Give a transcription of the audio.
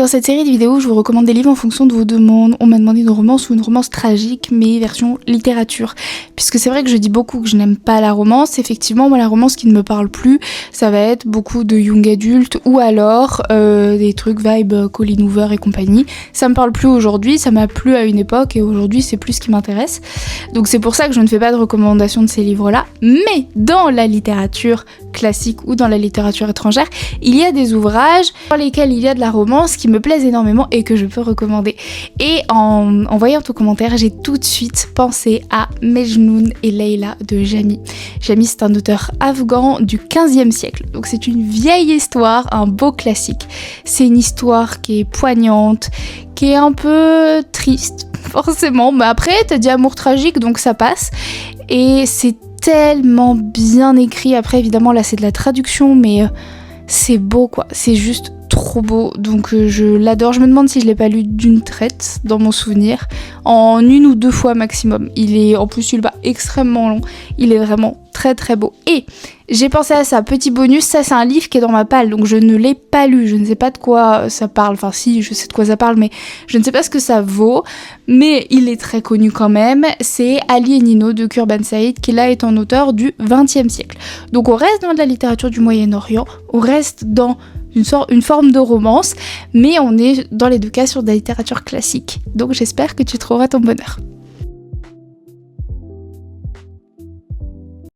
Dans cette série de vidéos, je vous recommande des livres en fonction de vos demandes. On m'a demandé une romance ou une romance tragique, mais version littérature. Puisque c'est vrai que je dis beaucoup que je n'aime pas la romance. Effectivement, moi, la romance qui ne me parle plus, ça va être beaucoup de young adulte ou alors des trucs vibe Colleen Hoover et compagnie. Ça me parle plus aujourd'hui, ça m'a plu à une époque et aujourd'hui, c'est plus ce qui m'intéresse. Donc c'est pour ça que je ne fais pas de recommandation de ces livres-là. Mais dans la littérature classique ou dans la littérature étrangère, il y a des ouvrages dans lesquels il y a de la romance qui me plaisent énormément et que je peux recommander. Et en voyant ton commentaire, j'ai tout de suite pensé à Mejnoun et Leila de Jami. Jami, c'est un auteur afghan du 15e siècle. Donc c'est une vieille histoire, un beau classique. C'est une histoire qui est poignante, qui est un peu triste, forcément. Mais après, t'as dit amour tragique, donc ça passe. Et c'est tellement bien écrit. Après, évidemment, là, c'est de la traduction, mais c'est beau, quoi. C'est juste trop beau, donc je l'adore. Je me demande si je l'ai pas lu d'une traite dans mon souvenir, en une ou deux fois maximum. En plus il va extrêmement long, il est vraiment très très beau. Et j'ai pensé à ça, petit bonus, ça c'est un livre qui est dans ma palle, donc je ne l'ai pas lu, je ne sais pas de quoi ça parle, enfin si je sais de quoi ça parle, mais je ne sais pas ce que ça vaut, mais il est très connu quand même. C'est Ali et Nino de Kurban Saïd, qui là est un auteur du 20e siècle. Donc on reste dans de la littérature du Moyen-Orient, on reste dans une forme de romance, mais on est dans les deux cas sur de la littérature classique. Donc j'espère que tu trouveras ton bonheur.